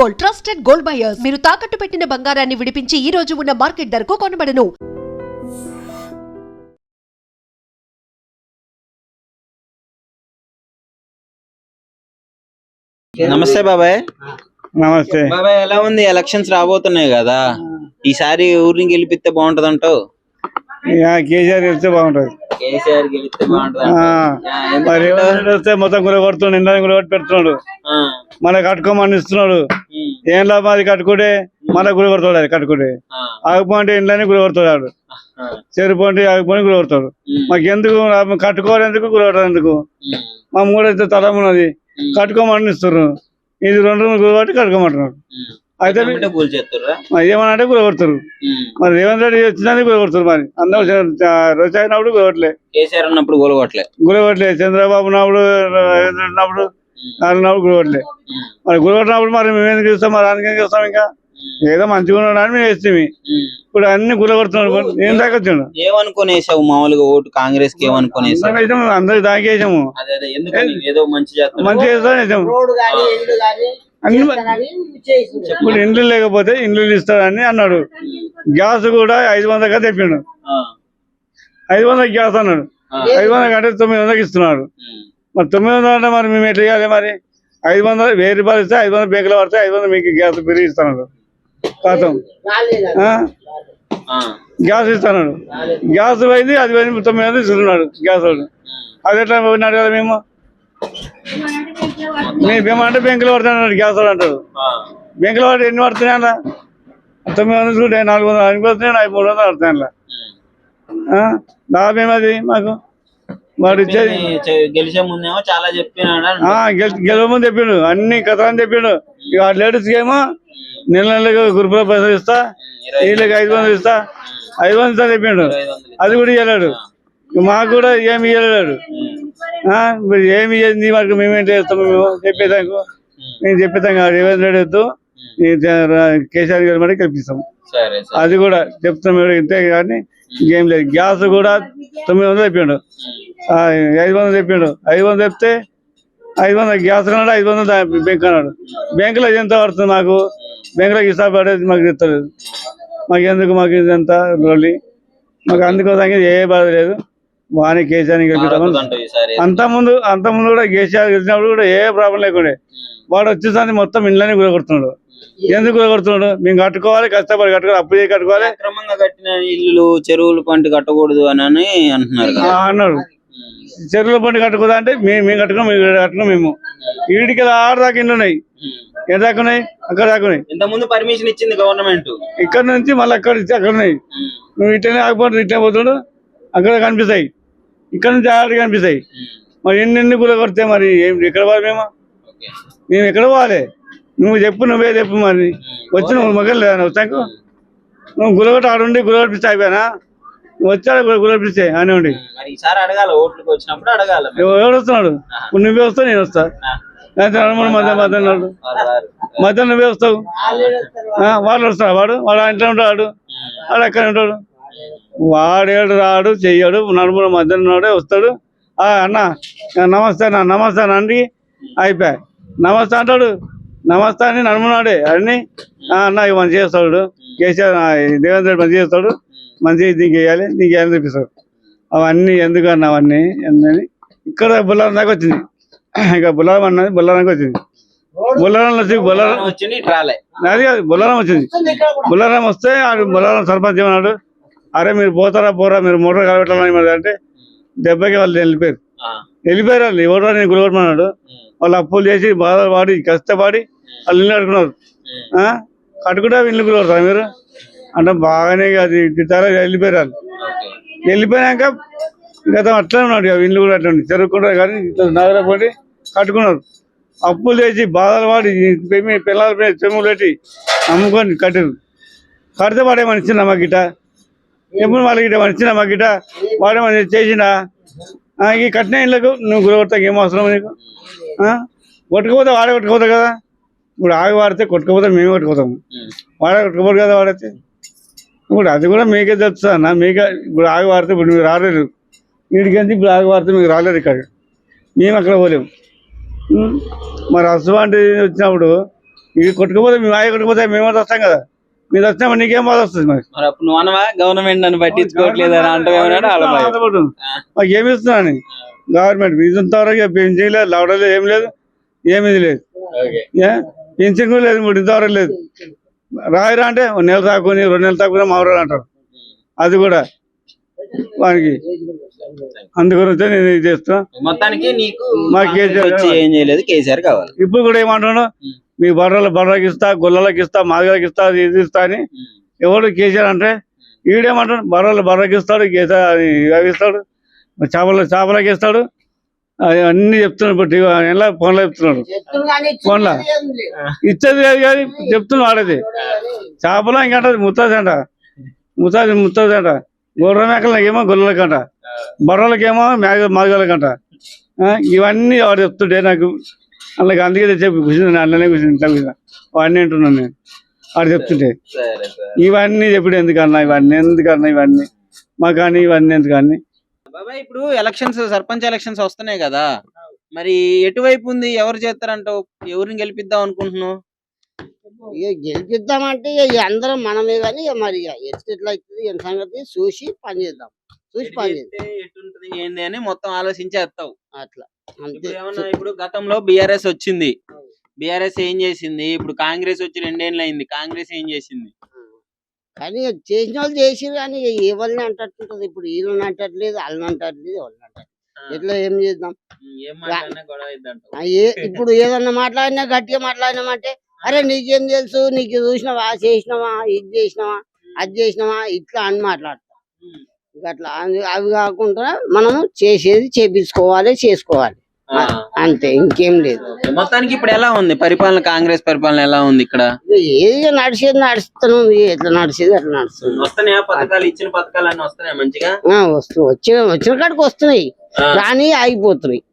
Gold, trusted gold buyers. మీరు తాకట్టు పెట్టిన బంగారాన్ని విడిపించి ఈ రోజు ఉన్న మార్కెట్ ధరకు కొనబడను. నమస్తే బాబాయ్. నమస్తే బాబాయ్, ఎలా ఉంది? ఎలక్షన్స్ రాబోతున్నాయి కదా, ఈసారి ఊరిని గెలిపిస్తే బాగుంటది అంటావు? కేసీఆర్ వెళ్తే బాగుంటది. కేసీఆర్ గెలిస్తే బాగుంటది. మరి వస్తే మొత్తం గురగొడుతున్నాడు, ఇండ్లని గురగొట్టి పెడుతున్నాడు, మళ్ళీ కట్టుకోమని ఇస్తున్నాడు. ఏం లాభం అది కట్టుకుంటే మళ్ళీ గురగొడతాడు. అది కట్టుకుంటే ఆగిపోంటే ఇండ్లని గురగొడతాడు, చెరుపోంటే ఆగిపోయి గురగొడతాడు. మాకు ఎందుకు కట్టుకోవాలి, ఎందుకు గురగొడతాడు ఎందుకు? మా మూడైతే తలం ఉన్నది, కట్టుకోమని ఇస్తున్నారు. ఇది 2 రోజులు గురగొట్టి కట్టుకోమంటున్నారు. అయితే ఏమనంటే గురగొడతారు. మరి రేవంత్ రెడ్డి వచ్చినందుకు గురగొడతారు. మరి అందరూ రోజు అయినప్పుడు గురగొట్టలే, కేసీఆర్ ఉన్నప్పుడు గురగొట్టలే, చంద్రబాబు ఉన్నప్పుడు, రేవంత్ ఉన్నప్పుడు, ఉన్నప్పుడు గురగొట్టలే. మరి గురగొట్టినప్పుడు మరి మేము ఎందుకు ఇస్తాం? మరి అందుకేం చేస్తాం? ఇంకా ఏదో మంచిగా ఉన్నాడని మేము వేస్తాము. ఇప్పుడు అన్ని గురగొడుతున్నాడు. ఏం తాకొచ్చాడు? ఏమనుకుని వేసావు మామూలుగా ఓటు? కాంగ్రెస్ కి ఏమనుకుని వేసాము? అందరికి దాకేసాము. మంచి చేస్తాం. ఇప్పుడు ఇండ్లు లేకపోతే ఇండ్లు ఇస్తాడని అన్నాడు. గ్యాస్ కూడా 500గా తెప్పిండు. 500 గ్యాస్ అన్నాడు. 500 అంటే 900కి ఇస్తున్నాడు. మరి 900 అంటే మరి మేము ఎట్లా ఇవ్వాలి? మరి 500 1000 ఇస్తే 500 బ్యాంకులో పడితే 500 మీకు గ్యాస్ పెరిగి ఇస్తున్నాడు. కాతం గ్యాస్ ఇస్తున్నాడు. గ్యాస్ పోయింది, అది పోయింది, 900 ఇస్తున్నాడు గ్యాస్ వాడు. అది ఎట్లా పోయినాడు కదా? మేము అంటే బ్యాంకులో పడుతున్నాడు గ్యాస్ వాడు అంటాడు. బ్యాంకులో పడి ఎన్ని పడుతున్నాయి అలా? 900, 400 అనిపోతున్నాయి, 300 పడుతున్నాయి అలా. లాభం ఏమది మాకు? వాడు ఇచ్చేది గెలిచే ముందేమో చాలా చెప్పినాడు, గెలవ ముందు చెప్పిండు, అన్ని కథలని చెప్పిండు. ఇక లేడీస్కి ఏమో నెలకు గ్రూపులో పైసలు ఇస్తా, వీళ్ళకి 500 ఇస్తా, 500 ఇస్తా చెప్పిండు. అది కూడా ఇవ్వలేడు. మాకు కూడా ఏమి ఇవ్వలేడు. ఏమి ఇవ్వదు వరకు మేమేంటి చేస్తాం? మేము చెప్పేదానికి నేను చెప్పేదాం కాదు. రేవంత్ రెడ్డి వద్దు, కేసీఆర్ గారి మరి కల్పిస్తాం. అది కూడా చెప్తాం. ఇంతే కానీ ఇంకేం లేదు. గ్యాస్ కూడా 900 చెప్పిండు, 500 చెప్పిండు. 500 చెప్తే 500 గ్యాస్ అన్నాడు, 500 బ్యాంక్ అన్నాడు. బ్యాంకులో ఎంత పడుతుంది మాకు? బ్యాంకులోకి హిసాబు పడేది మాకు తెస్తలేదు. మాకు ఎందుకు? మాకు ఇదంతా రోలి మాకు అందుకోసం ఏ బాధ లేదు. బాగానే కేసీఆర్ గెలిపిస్తాము. అంతకుముందు కూడా కేసీఆర్ గెలిచినప్పుడు కూడా ఏ ప్రాబ్లం లేకుండే. వాడు వచ్చేసరికి మొత్తం ఇండ్లని గురగొడుతున్నాడు. ఎందుకు గురగొడుతున్నాడు? మేము కట్టుకోవాలి, కష్టపడి కట్టుకోవాలి, అప్పు చేసి కట్టుకోవాలి. క్రమంగా కట్టిన ఇల్లు చెరువులు పంట కట్టకూడదు అని అన్నాడు. చెరువుల పంట కట్టుకోదా అంటే మేము కట్టుకున్నాం, మేము వీడికి ఆడదాకా ఇండ్లు ఉన్నాయి. ఏ దాకా ఉన్నాయి? అక్కడ దాకా ఉన్నాయి. ఇంతకుముందు పర్మిషన్ ఇచ్చింది గవర్నమెంట్. ఇక్కడ నుంచి మళ్ళీ అక్కడ ఇచ్చి అక్కడ ఉన్నాయి. నువ్వు ఇట్లనే ఆగిపోతుంది, ఇట్లనే పోతాడు, అక్కడ కనిపిస్తాయి. ఇక్కడ నుంచి ఆడ కనిపిస్తాయి. మరి ఎన్ని గురగొడితే మరి ఎక్కడ పోవాలి? మేము ఎక్కడ పోవాలి? నువ్వు చెప్పు, నువ్వే చెప్పు. మరి వచ్చి నువ్వు మగలు లేదా వచ్చాక నువ్వు గురగొట్టి ఆడుండి గురగొట్టిస్తే అయిపోయానా? నువ్వు వచ్చాడు గురగొట్టిస్తే అని ఉండి ఎవరు వస్తున్నాడు? నువ్వే వస్తావు, నేను వస్తా. మధ్య నువ్వే వస్తావు. వాళ్ళు వస్తాడు, వాడు ఇంట్లో ఉంటాడు, వాడు ఎక్కడ ఉంటాడు. వాడేడు రాడు, చెయ్యడు, నడుముల మధ్యలో ఉన్నాడే వస్తాడు. అన్న నమస్తే అన్న, నమస్తే అండి, అయిపోయా. నమస్తే అంటాడు, నమస్తే అని నడుమున్నాడే అన్ని. అన్న ఇవి మంచి చేస్తాడు కేసీఆర్, రేవంత్ రెడ్డి మంచి చేస్తాడు, మంచి నీకు వేయాలి, నీకు వేయాలని చూపిస్తాడు. అవన్నీ ఎందుకన్నా అవన్నీ ఎందుకని ఇక్కడ బుల్లారం దాకా వచ్చింది. ఇక బుల్లారం అన్నది బుల్లారానికి వచ్చింది. బుల్లారం వచ్చి అది కాదు, బుల్లారం వచ్చింది. బుల్లారం వస్తే బుల్లారం సర్పంచ్ ఏమన్నాడు, అరే మీరు పోరా, మీరు మోటార్ కలబెట్టాలని మరి అంటే దెబ్బకి వాళ్ళు వెళ్ళిపోయారు. వాళ్ళు ఎవరు నేను గురగొట్టమన్నాడు. వాళ్ళు అప్పులు చేసి బాధలు పడి కష్టపడి వాళ్ళు ఇల్లు కట్టుకున్నారు. కట్టుకుంటే ఇల్లు గురగొడతారు మీరు అంటే బాగానే అది తిట్టారా? వెళ్ళిపోయారు. వాళ్ళు వెళ్ళిపోయాక గతం అట్లనే ఉన్నాడు. ఇల్లు కూడా అట్లా చెరుకుంటారు కానీ నగరపడి కట్టుకున్నారు. అప్పులు చేసి బాధలు పడి పిల్లల చెమ్ములు పెట్టి అమ్ముకొని కడితే వాడేమని ఇచ్చిందా మా గిట? ఎప్పుడు వాళ్ళ గిట మన ఇచ్చిన మా గిట వాడేమని చేసినా? ఈ కట్టిన ఇళ్ళకు నువ్వు గురగొడతావు, ఏం అవసరం నీకు? కొట్టుకుపోతే వాడే కొట్టుకుపోతావు కదా. ఇప్పుడు ఆగి వాడితే కొట్టుకుపోతే మేము కొట్టుకుపోతాము, వాడే కొట్టుకుపోదు కదా వాడైతే. ఇప్పుడు అది కూడా మీకే తెలుస్తుంది అన్న. మీకే ఇప్పుడు ఆగి వాడితే ఇప్పుడు మీరు రాలేరు వీడికి, ఇప్పుడు ఆగి వాడితే మీకు రాలేరు ఇక్కడ, మేము అక్కడ పోలేము. మరి అసలు వచ్చినప్పుడు ఇది కొట్టుకుపోతే మేము ఆయ కొట్టుకుపోతే మేము వస్తాం కదా, మీరు వచ్చినా నీకేం బాధ వస్తుంది మరి. మరి అప్పుడు నువ్వు అనవా గవర్నమెంట్ నన్ను పట్టించుకోవట్లేదు అని అంటే మాకు ఏమి ఇస్తున్నాను గవర్నమెంట్ ఇంతవరకు ఏం చేయలేదు, లవడం లేదు, ఏం లేదు, ఏమీ లేదు, పెన్షన్ కూడా లేదు, ఇంతవరకు లేదు. రాయిరా అంటే 1 నెల తాకుని 2 నెలలు తాకుని మావరాలు అంటారు, అది కూడా వానికి. అందుగురించి నేను ఇది చేస్తున్నా. మొత్తానికి నీకు మాకు కేసీఆర్ వచ్చి ఏం చేయలేదు, కేసీఆర్ కావాలి. ఇప్పుడు కూడా ఏమంటున్నాడు, మీ బర్రెలకి ఇస్తా, గొల్లలకి ఇస్తా, మాదిగలకి ఇస్తా, ఇది ఇస్తా అని ఎవడు కేసీఆర్ అంటే ఈడేమంటాడు, బర్రెకి ఇస్తాడు, కేసీఆర్ అవి ఇస్తాడు, చేపలకి ఇస్తాడు, అన్ని చెప్తున్నాడు. ఇప్పుడు ఎలా ఫోన్లో చెప్తున్నాడు, ఫోన్లో ఇచ్చేది లేదు కానీ చెప్తున్నాడు ఆడేది. చేపల ఇంకంట ముత్తాది అంట, గొర్రె మేకలకేమో గొర్రెలకంట, బర్రెలకేమో మాదిగలకంట. ఇవన్నీ వాడు చెప్తుంటే నాకు అలాగే అందుకే చెప్పి కూర్చుని అన్ననే కూర్చుని ఇంట్లో కూర్చున్నా వాడిని అంటున్నాను నేను. వాడు చెప్తుంటే ఇవన్నీ చెప్పుడు ఎందుకన్నా, ఇవన్నీ మాకు కానీ ఇవన్నీ ఎందుకని. బాబాయ్ ఇప్పుడు సర్పంచ్ ఎలక్షన్స్ వస్తున్నాయి కదా, మరి ఎటువైపు ఉంది, ఎవరు చేస్తారంటావు, ఎవరిని గెలిపిద్దాం అనుకుంటున్నావు? ఇక గెలిపిద్దామంటే ఇక అందరం మనమే కానీ మరి ఎట్లా అవుతుంది ఏం సంగతి చూసి పని చేద్దాం, ఎటుంటది ఏంది అని మొత్తం ఆలోచించేస్తావు అట్లా అంతే. ఇప్పుడు గతంలో బిఆర్ఎస్ వచ్చింది, బిఆర్ఎస్ ఏం చేసింది, ఇప్పుడు కాంగ్రెస్ వచ్చి 2 ఏళ్ళు అయింది, కాంగ్రెస్ ఏం చేసింది? కానీ ఇక చేసిన వాళ్ళు చేసిరు కానీ ఇక ఎవరిని అంటట్టుంటది. ఇప్పుడు వీళ్ళని అంటట్లేదు, వాళ్ళని అంటట్లేదు, ఎవరిని అంటట్లేదు. ఎట్లా ఏం చేద్దాం? ఇప్పుడు ఏదన్నా మాట్లాడినా గట్టిగా మాట్లాడినామంటే అరే నీకేం తెలుసు, నీకు చూసినావా, చేసినావా, ఇది చేసినావా, అది చేసినావా, ఇట్లా అని మాట్లాడతాం. అట్లా అవి కాకుండా మనం చేసేది చేపించుకోవాలి, చేసుకోవాలి, అంతే, ఇంకేం లేదు. మొత్తానికి ఇప్పుడు ఎలా ఉంది పరిపాలన, కాంగ్రెస్ పరిపాలన ఎలా ఉంది ఇక్కడ? ఏది నడిచేది నడుస్తాను, ఎట్లా నడిచేది అట్లా నడుస్తుంది. వస్తున్నాయా పథకాలు, ఇచ్చిన పథకాలు అన్ని వస్తున్నాయి మంచిగా? వచ్చిన కాడికి వస్తున్నాయి కానీ ఆగిపోతున్నాయి,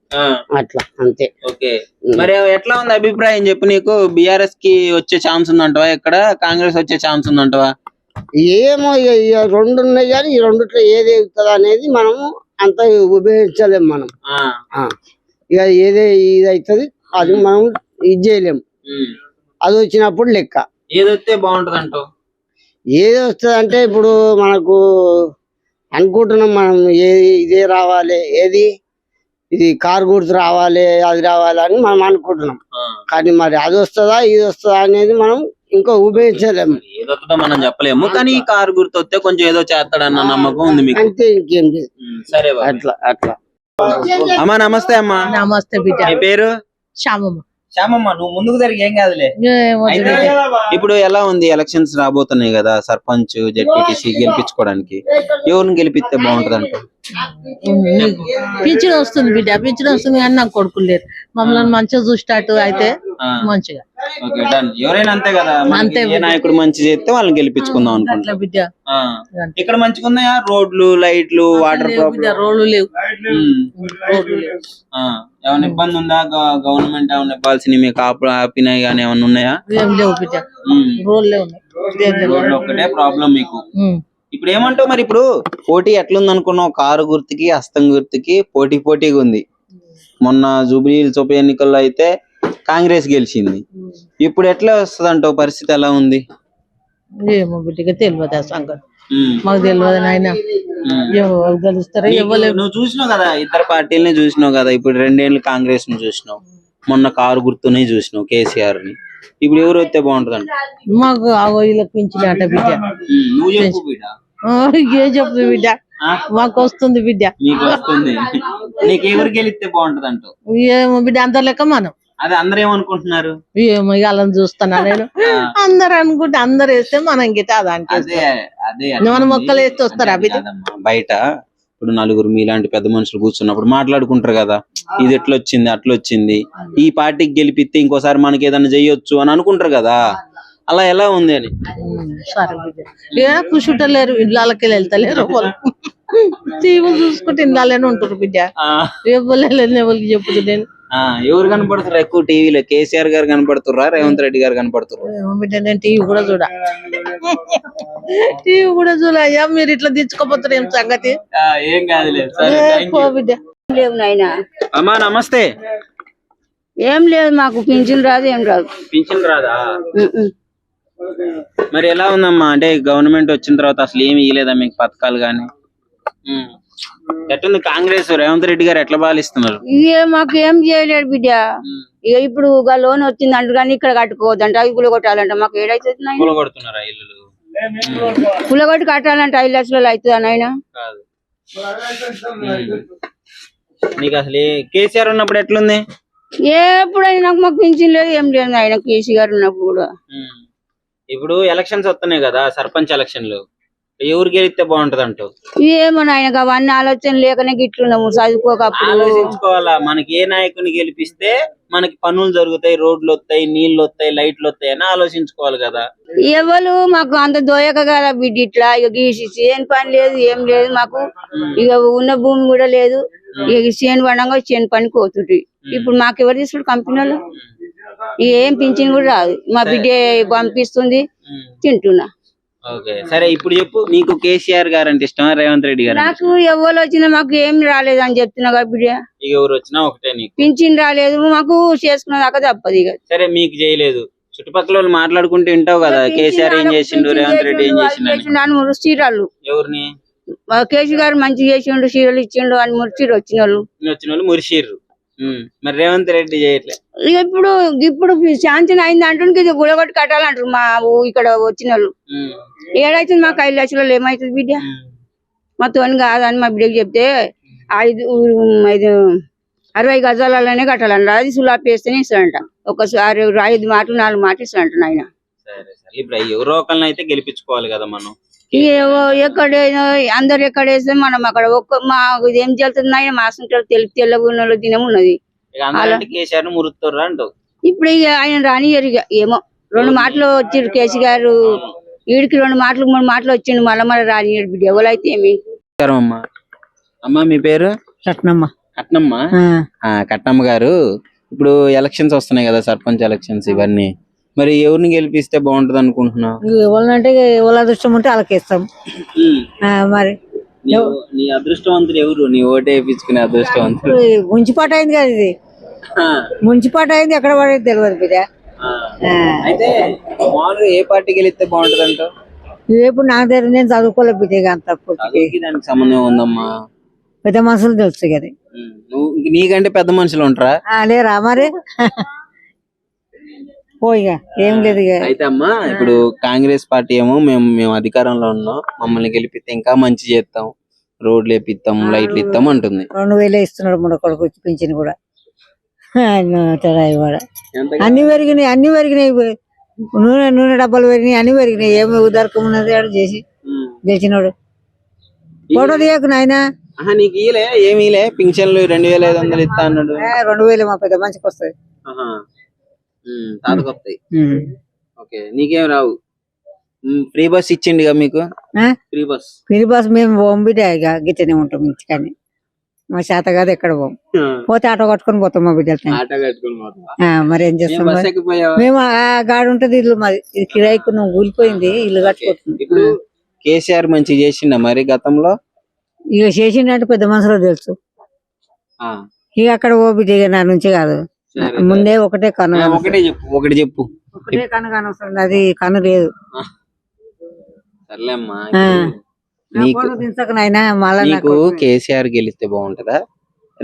అట్లా అంతే. ఓకే, మరి ఎట్లా ఉంది అభిప్రాయం చెప్పు. నీకు బిఆర్ఎస్ కి వచ్చే ఛాన్స్ ఉందంటవా, ఇక్కడ కాంగ్రెస్ వచ్చే ఛాన్స్ ఉందంటవా? ఏమో ఇక 2 ఉన్నాయి కానీ ఈ రెండిట్లో ఏది అవుతుంది అనేది మనము అంత ఉపయోగించలేము మనం. ఇక ఏదే ఇది అవుతుంది అది మనం ఇది చేయలేము, అది వచ్చినప్పుడు లెక్క. ఏది వస్తే బాగుంటది అంటావు? ఏది వస్తుంది అంటే ఇప్పుడు మనకు అనుకుంటున్నాం మనం ఏది ఇదే రావాలి, ఏది ఇది కారు గుర్తు రావాలి, అది రావాలి అని మనం అనుకుంటున్నాం. కానీ మరి అది వస్తుందా ఇది వస్తుందా అనేది మనం ఇంకా ఉపయోగించలేము, ఏదొస్తుందో మనం చెప్పలేము. కానీ ఈ కారు గుర్తు వస్తే కొంచెం ఏదో చేస్తాడన్న నమ్మకం ఉంది మీకు? అంతే, ఇంకేం లేదు. సరే, అట్లా. అమ్మా నమస్తే. అమ్మా నమస్తే బిడ్డ. నీ పేరు? శ్యామమ్మ. శ్యామమ్మ, నువ్వు ముందుకు జరిగి ఏం కాదులే. అయితే ఇప్పుడు ఎలా ఉంది, ఎలక్షన్స్ రాబోతున్నాయి కదా, సర్పంచ్ జెడ్పీటీసీ గెలిపించుకోవడానికి ఎవరిని గెలిపిస్తే బాగుంటది అంట? పింఛన్ వస్తుంది బిడ్డ, పింఛన్ వస్తుంది కానీ నాకు కొడుకులు లేరు. మమ్మల్ని మంచిగా చూసేటట్టు అయితే మంచిగా. ఎవరైనా అంతే కదా, ఏ నాయకుడు మంచి చేస్తే వాళ్ళని గెలిపించుకుందాం అనుకుంటా బిడ్డ. ఇక్కడ మంచిగా ఉన్నాయా రోడ్లు, లైట్లు, వాటర్ రోడ్లు లేవు. ఏమైనా ఇబ్బంది ఉందా? గవర్నమెంట్ ఏమైనా ఇవ్వాల్సినవి మీకు ఆపినాయి కానీ ఏమైనా ఉన్నాయా? ఏం లేవు బిడ్డ, రోడ్లే ఉన్నాయి. రోడ్లు ఒక్కటే ప్రాబ్లం మీకు. ఇప్పుడు ఏమంటావు మరి? ఇప్పుడు పోటీ ఎట్లుంది అనుకున్నావు? కారు గుర్తుకి, హస్తం గుర్తుకి పోటీగా ఉంది. మొన్న జూబ్లీహిల్స్ ఉప ఎన్నికల్లో అయితే కాంగ్రెస్ గెలిచింది. ఇప్పుడు ఎట్లా వస్తుంది అంటావు? పరిస్థితి ఎలా ఉంది? ఏమో బిడ్డగా తెలియదు ఆ సంగతి, మాకు తెలియదు నాయన. గెలుస్తారా ఇవ్వలేదు. నువ్వు చూసినావు కదా, ఇతర పార్టీలని చూసినావు కదా. ఇప్పుడు 2 ఏళ్ళు కాంగ్రెస్ ని చూసినావు, మొన్న కారు గుర్తుని చూసినావు కేసీఆర్ ని. ఇప్పుడు ఎవరు వస్తే బాగుంటది అంట? మాకు వీళ్ళకి పింఛన్ అంట బిడ్డ. నువ్వు చెప్పు బిడ్డ. ఏం చెప్పు బిడ్డ, మాకు వస్తుంది బిడ్డ. నీకు వస్తుంది, నీకు ఎవరు గెలిస్తే బాగుంటది అంటావు? ఏమో బిడ్డ, అందరు లెక్క మనం. అదే అందరు ఏమనుకుంటున్నారు? ఏమో అలా చూస్తున్నా నేను. అందరు అనుకుంటే అందరు వేస్తే మనం గిట్ట మన మొక్కలు వేస్తే వస్తారా బిడ్డ? బయట ఇప్పుడు 4 మీలాంటి పెద్ద మనుషులు కూర్చున్నప్పుడు మాట్లాడుకుంటారు కదా, ఇది ఎట్లొచ్చింది అట్లొచ్చింది, ఈ పార్టీకి గెలిపిస్తే ఇంకోసారి మనకి ఏదైనా చెయ్యొచ్చు అని అనుకుంటారు కదా, అలా ఎలా ఉంది అని. సరే బిడ్డ, ఏ కూర్చుంటలేరు, ఇళ్ళకి వెళ్తలేరు, టీవీ చూసుకుంటే ఇళ్ళనే ఉంటారు బిడ్డ. ఎవరికి చెప్పుడు నేను. ఎవరు కనపడుతున్నారు ఎక్కువ టీవీలో? కేసీఆర్ గారు కనపడుతుర్రా, రేవంత్ రెడ్డి గారు కనపడుతున్నారు? బిడ్డ నేను టీవీ కూడా చూడ అయ్యా. మీరు ఇట్లా తెచ్చుకోపోతారు ఏం సంగతి? ఏం కాదులే. బిడ్డ అమ్మా నమస్తే. ఏం లేదు మాకు పింఛన్ రాదు ఏం రాదు. పింఛన్ రాదా? ఉమ్మ్. మరి ఎలా ఉందమ్మా, అంటే గవర్నమెంట్ వచ్చిన తర్వాత అసలు ఏమి ఇవ్వలేదా మీకు పథకాలు గానీ? ఎట్టుంది కాంగ్రెస్, రేవంత్ రెడ్డి గారు ఎట్లా పాలిస్తున్నారు? మాకు ఏం చేయలేడు బిడ్డ. ఇక ఇప్పుడు లోన్ వచ్చింది అంటారు కానీ ఇక్కడ కట్టుకోవద్దంట, అవి కులగొట్టాలంట. మాకు ఏడైతుంది కూలగొడుతున్నారా ఇల్లు? కులగొట్టి కట్టాలంటే 5 లక్షలు అవుతుందా నాయన? కాదు. నీకు అసలు కేసీఆర్ ఉన్నప్పుడు ఎట్లుంది? ఎప్పుడైనా మాకు పింఛన్ లేదు ఏం లేదు ఆయన కేసీ గారు ఉన్నప్పుడు కూడా. ఇప్పుడు ఎలక్షన్స్ వస్తున్నాయి కదా, సర్పంచ్ ఎలక్షన్లు, ఎవరు గెలిస్తే బాగుంటది అంటావు? ఏమో ఆయన అవన్నీ ఆలోచన లేకనే గిట్లున్నాము చదువుకోకప్పుడు. ఆలోచించుకోవాలా, మనకి ఏ నాయకుని గెలిపిస్తే మనకి పనులు జరుగుతాయి, రోడ్లు వస్తాయి, నీళ్లు వస్తాయి, లైట్లు వస్తాయి అని ఆలోచించుకోవాలి కదా. ఎవరు మాకు అంత దోయక కదా బిడ్డ, ఇట్లా ఇక గీసి ఏం పని లేదు ఏం లేదు మాకు. ఇక ఉన్న భూమి కూడా లేదు, ఇక చేను పడంగా చేను పని పోతుంది. ఇప్పుడు మాకు ఎవరు తీసుకుంటారు కంపెనీలో? ఏం పింఛన్ కూడా రాదు, మా బిడ్డ పంపిస్తుంది తింటున్నా. ఓకే సరే, ఇప్పుడు చెప్పు, నీకు కేసీఆర్ గారు అంటే ఇష్టమా రేవంత్ రెడ్డి గారు? నాకు ఎవరు వచ్చినా మాకు ఏం రాలేదు అని చెప్తున్నా కదా బిడ్డ. ఇక ఎవరు వచ్చినా ఒకటే, నీకు పింఛన్ రాలేదు మాకు, చేసుకున్న దాకా తప్పదు ఇక. సరే మీకు చేయలేదు, చుట్టుపక్కల వాళ్ళు మాట్లాడుకుంటూ వింటావు కదా, కేసీఆర్ ఏం చేసిండు, రేవంత్ రెడ్డి ఏం చేసిండు మురిచీరాళ్ళు. ఎవరిని? కేసీ గారు మంచి చేసిండు, చీరలు ఇచ్చిండు అని మురిచీరు వచ్చిన వాళ్ళు మురిసిర్రు. మరి రేవంత్ రెడ్డి చేయట్లే. ఇప్పుడు శాంక్షన్ అయింది అంటుండే, ఇది గుడగొట్టి కట్టాలంటారు మా ఇక్కడ వచ్చిన వాళ్ళు. ఏడైతుంది మాకు 5 లక్షలు ఏమైతుంది బిడ్డ? మా తోని కాదని మా బిడ్డకి చెప్తే 60 గజాలలోనే కట్టాలంట, అది సులాప్ వేస్తేనే ఇస్తాడంట. ఒకసారి 5 మాటలు 4 మాటలు ఇస్తాడంట ఆయన. సరే సరే, ఇప్పుడు ఎవరో ఒకరిని అయితే గెలిపించుకోవాలి కదా మనం. ఎక్కడైనా అందరు ఎక్కడ వేస్తే మనం అక్కడ మాకు ఏం చెల్తుంది ఆయన మాసంటారు, తెల్లగున్న దినం ఉన్నది. కేసీఆర్ ను మురుతుర్రా అంటావు? ఇప్పుడు ఇక ఆయన రానియరు, ఇక ఏమో 2 మాటలు వచ్చిండు కేసీ గారు, వీడికి 2 మాటలు 3 మాటలు వచ్చిండు, మళ్ళీ రానియరు బిడ్డ ఎవరైతే ఏమి. అమ్మా మీ పేరు? కట్నమ్మ. కట్నమ్మ. కట్నమ్మ గారు, ఇప్పుడు ఎలక్షన్స్ వస్తున్నాయి కదా, సర్పంచ్ ఎలక్షన్స్ ఇవన్నీ, మరి ఎవరిని గెలిపిస్తే బాగుంటది అనుకుంటున్నావు? ఎవరంటే ఎవరు అదృష్టం ఉంటే వాళ్ళకేస్తాం. మరి నీ అదృష్టవంతుడు ఎవరు? నీ ఓటు వేయించుకునే అదృష్టవంతుడు? ముంచిపాట అయింది కదా, ఇది ముంచిపాట అయింది, ఎక్కడ పడేది తెలియదు బిడ్డ. అయితే మామూలుగా ఏ పార్టీ గెలిస్తే బాగుంటది అంటావు? ఇప్పుడు నాకు తెలియదు, నేను చదువుకోలే బిడ్డ, అంత దానికి సంబంధం ఉందమ్మా. పెద్ద మనుషులు తెలుసు కదా. నువ్వు నీకంటే పెద్ద మనుషులు ఉంటారా? లేరా మరి? పోయిగా ఏం లేదు. అయితే అమ్మా, ఇప్పుడు కాంగ్రెస్ పార్టీ ఏమో మేము అధికారంలో ఉన్నాం, మమ్మల్ని గెలిపిస్తే ఇంకా మంచి చేస్తాం, రోడ్లు వేపిస్తాం, లైట్లు ఇస్తాం అంటుంది. 2000 ఇస్తున్నాడు మన కొడుకు పింఛన్ కూడా. అన్ని పెరిగినాయి, నూనె డబ్బాలు పెరిగినాయి, అన్ని పెరిగినాయి. ఏమి ఉదరకం ఉన్నది ఆడు చేసి గెలిచినాడు. ఫోటో తీయకు నాయనా. నీకు ఇయలే ఏమి ఇలే? పింఛన్లు 2500 ఇస్తా అన్నాడు. 2000 మా పెద్ద మంచికి వస్తుంది, తాతకొస్తాయి. ఓకే, నీకేం రావు? ఫ్రీ బస్ ఇచ్చిండు మీకు? ఫ్రీ బస్ మేము బొమ్మిటే ఇక గిట్టనే ఉంటాం ఇంటికాని. మా చేత కాదు ఎక్కడ పోం, పోతే ఆటో కట్టుకొని పోతాం మా బిడ్డలతో. మరి ఏం చేస్తాం, మేము ఆ గాడి ఉంటది ఇల్లు మాది, ఇది కిరాయికు నువ్వు కూలిపోయింది, ఇల్లు కట్టుకుంటుంది. ఇప్పుడు కేసీఆర్ మంచి చేసిండ మరి గతంలో? ఇక చేసిండే పెద్ద మనుషులు తెలుసు, ఇక అక్కడ ఓ బిడ్డ నా నుంచి కాదు, ముందే ఒకటే కను. ఒకటి చెప్పు. ఒకటే కను కానొస్తుంది, అది కను లేదు. సర్లేమ్మా, నీకు కేసీఆర్ గెలిస్తే బాగుంటదా,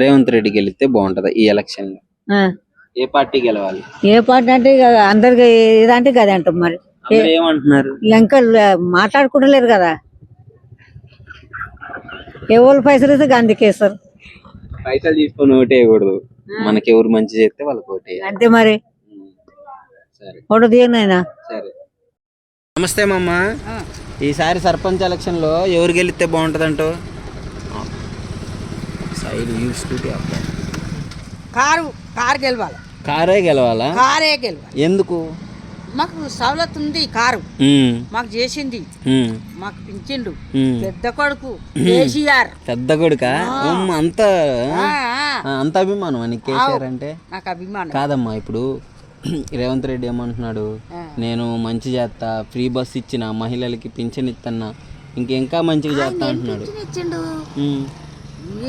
రేవంత్ రెడ్డి గెలిస్తే బాగుంటదా ఈ ఎలక్షన్ లో? ఏ పార్టీ గెలవాలి? ఏ పార్టీ అంటే అందరికి ఏదంటే గది అంటాం. మరి ఏమంటున్నారు? ఇంకా మాట్లాడుకుంటలేరు కదా, ఎవరు పైసలు ఇస్తే అందుకేస్తారు. పైసలు తీసుకొని ఓటే వేయకూడదు, మనకి ఎవరు మంచి చేస్తే వాళ్ళకి ఓటే అంతే. మరి ఫోటో తీయనైనా. సరే, నమస్తే మామ. ఈసారి సర్పంచ్ ఎలక్షన్ లో ఎవరు గెలిస్తే బాగుంటది అంటూ? సైడ్ కారు గెలవాలి. కారే గెలవాలా? కారే గెలవాలి. ఎందుకు? మాకు సవలత్ ఉంది, కారు మాకు చేసింది, మాకు పింఛండు. పెద్ద కొడుకు కేసీఆర్. పెద్ద కొడుక? అంత అభిమానం నీకు కేసీఆర్ అంటే? నాకు అభిమానం కాదమ్మా, ఇప్పుడు రేవంత్ రెడ్డి ఏమంటున్నాడు, నేను మంచి చేస్తా, ఫ్రీ బస్ ఇచ్చిన, మహిళలకి పింఛన్ ఇస్తున్నా, ఇంకా మంచిగా చేస్తా అంటున్నాడు.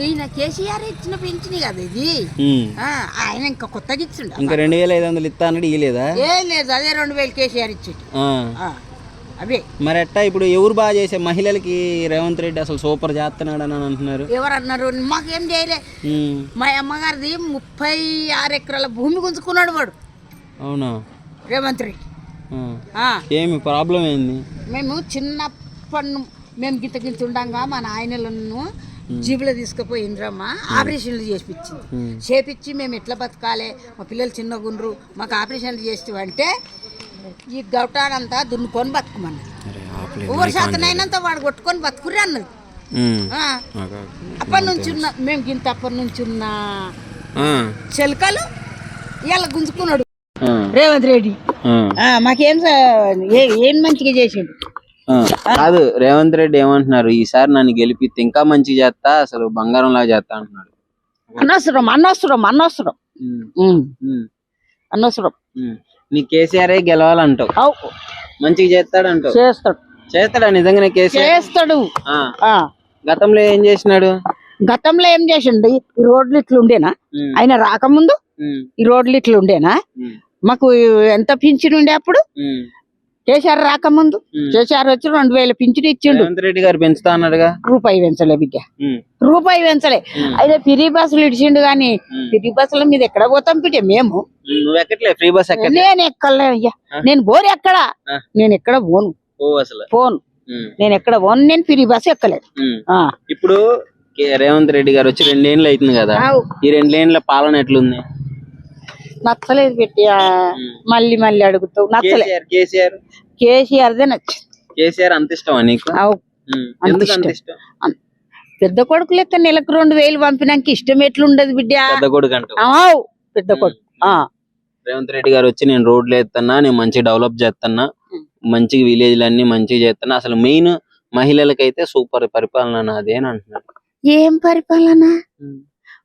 ఈయన కేసీఆర్ ఇచ్చిన పింఛని కదా ఇది ఉమ్. ఆయన ఇంకా కొత్తగా ఇచ్చిండు ఇంకా 2500 ఇస్తా అన్నాడు ఇయ్యలేదా? ఏం లేదు, అదే 2000 కేసీఆర్ ఇచ్చిండు. ఆ. అవే మరి ఎట్టా ఇప్పుడు ఎవరు బాగా చేసే మహిళలకి రేవంత్ రెడ్డి అసలు సూపర్ చేస్తున్నాడు అని అంటున్నారు. ఎవరన్నారు? మాకేం చేయలే. ఉమ్. మా అమ్మగారిది 36 ఎకరాల భూమి గుంజుకున్నాడు వాడు అవునా? రేవంత్ రెడ్డి. ఆ. ఏమి ప్రాబ్లం ఏంది? మేము చిన్నప్పటి మేము గింత ఉండంగా మా నాయనలను జీబులో తీసుకుపోయిండ్రమ్మా, ఆపరేషన్లు చేపించి మేము ఎట్లా బతకాలి, మా పిల్లలు చిన్నగా ఉండ్రు, మాకు ఆపరేషన్లు చేస్తామంటే ఈ గౌటానంతా దున్నుకొని బతుకమన్నది. ఎవరు శాతనైనంత వాడు కొట్టుకొని బతుకుర్రి అన్నది. అప్పటి నుంచి ఉన్న మేము గింత అప్పటి నుంచి ఉన్న చెలకలు ఇలా గుంజుకున్నాడు రేవంత్ రెడ్డి. మాకేం ఏం మంచిగా చేసిండు. కాదు, రేవంత్ రెడ్డి ఏమంటున్నారు, ఈసారి నన్ను గెలిపిస్తే ఇంకా మంచిగా చేస్తా, అసలు బంగారం లాగా చేస్తా అంటున్నాడు. అనవసరం నీ కేసీఆర్ గెలవాలంటావు, మంచిగా చేస్తాడంటావు. చేస్తాడా నిజంగానే కేసీఆర్? చేస్తాడు. గతంలో ఏం చేసినాడు? గతంలో ఏం చేసిండు? ఈ రోడ్లు ఇట్లా ఉండేనా? ఆయన రాకముందు ఈ రోడ్లు ఇట్లా ఉండేనా? మాకు ఎంత పింఛన్ ఉండే అప్పుడు? కేసీఆర్ రాకముందు. కేసీఆర్ వచ్చి 2000 పింఛన్ ఇచ్చిండు. రేవంత్ రెడ్డి గారు పెంచుతా అన్నాడుగా. రూపాయి పెంచలే బిడ్డ, రూపాయి పెంచలే. అయితే ఫ్రీ బస్సులు ఇడిచిండు గాని ఫ్రీ బస్సుల మీద ఎక్కడ పోతాం బిడ్డ మేము? నువ్వు ఎక్కట్లే ఫ్రీ బస్? నేను ఎక్కలే అయ్యా, నేను బోరు ఎక్కడ, నేను ఎక్కడ పోను, పోను, నేను ఎక్కడ పోను, నేను ఫ్రీ బస్ ఎక్కలేదు. ఇప్పుడు రేవంత్ రెడ్డి గారు వచ్చి 2 ఏళ్ళు అవుతుంది కదా, ఈ 2 ఏళ్ళ పాలన ఎట్లుంది? నచ్చలేదు పెట్టి మళ్ళీ మళ్ళీ అడుగుతావు. నచ్చలేదు. కేసీఆర్దే నచ్చింది. కేసీఆర్ అంత ఇష్టమా నీకు? ఎందుకు అంత ఇష్టం? పెద్ద కొడుకు లెక్క నెలకు 2000 పంపినాక ఇష్టం ఎట్లుండదు బిడ్డ? పెద్ద కొడుకు అంట. పెద్ద కొడుకు. రేవంత్ రెడ్డి గారు వచ్చి నేను రోడ్లు వేస్తున్నా, నేను మంచిగా డెవలప్ చేస్తున్నా, మంచిగా విలేజ్లు అన్ని మంచిగా చేస్తున్నా, అసలు మెయిన్ మహిళలకైతే సూపర్ పరిపాలన నాది అని అంటున్నారు. ఏం పరిపాలన?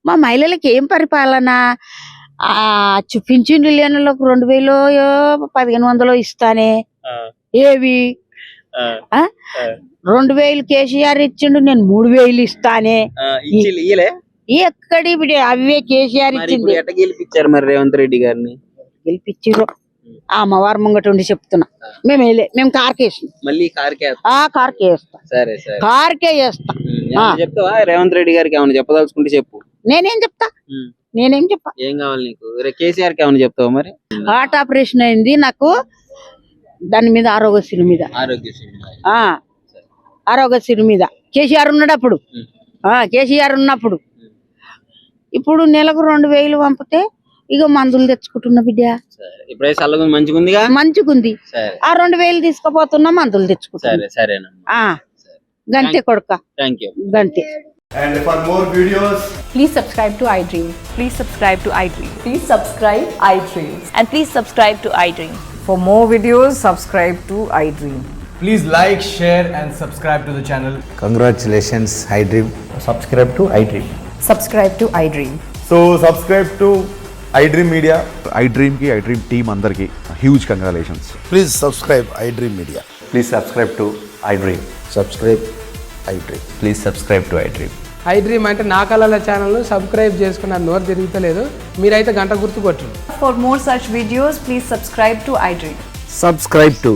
మా మహిళలకి ఏం పరిపాలన? పింఛన్లు లేనులకు 2000 1500 ఇస్తానే. ఏవి 2000 కేసీఆర్ ఇచ్చిండు, నేను 3000 ఇస్తానే. ఎక్కడి అవే కేసీఆర్ ఇచ్చింది. గెలిపించారు మరి రేవంత్ రెడ్డి గారిని? గెలిపించారు. అమ్మవారి ముంగట ఉండి చెప్తున్నా, మేము కార్కే వేస్తాం. మళ్ళీ కార్కే వేస్తాం. సరే సరే, కార్కే వేస్తాం. చెప్తావా? రేవంత్ రెడ్డి గారికి ఏమైనా చెప్పదలుచుకుంటే చెప్పు. నేనేం చెప్తా? ఏం కావాలి నీకు? కేసీఆర్ కి ఏమైనా చెప్తావా మరి? హార్ట్ ఆపరేషన్ అయింది నాకు, దాని మీద ఆరోగ్యశ్రీ మీద. ఆరోగ్యశ్రీ మీద కేసీఆర్ ఉన్నాడు అప్పుడు. కేసీఆర్ ఉన్నప్పుడు. ఇప్పుడు నెలకు 2000 పంపితే ఇక మందులు తెచ్చుకుంటున్నా బిడ్డ. ఇప్పుడే మంచిగుందిగా? మంచిగుంది. ఆ 2000 తీసుకుపోతున్నా, మందులు తెచ్చుకుంటా. గంతే కొడుక, గంతే. And for more videos, please subscribe to iDream. Please subscribe to iDream. Please subscribe iDream. And please subscribe to iDream. For more videos, subscribe to iDream. please like, share and subscribe to the channel. Congratulations, iDream. Subscribe to iDream. Subscribe to iDream. So subscribe to iDream Media. iDream ki iDream team andarki huge congratulations. Please subscribe iDream Media. Please subscribe to iDream. Subscribe iDream. Please subscribe to iDream. iDream అంటే నా కళల channel subscribe చేసుకున్న నోరు తిరుగుతలేదు, మీరైతే గంట గుర్తు కొట్టండి. For more such videos, please subscribe to iDream. Subscribe to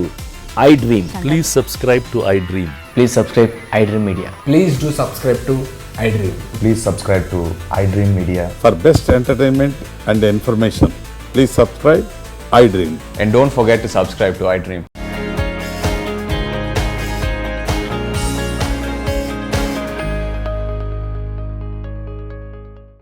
iDream. Please subscribe to iDream. Please subscribe iDream Media. Please do subscribe to iDream. Please subscribe to iDream Media. For best entertainment and information, please subscribe iDream. And don't forget to subscribe to iDream.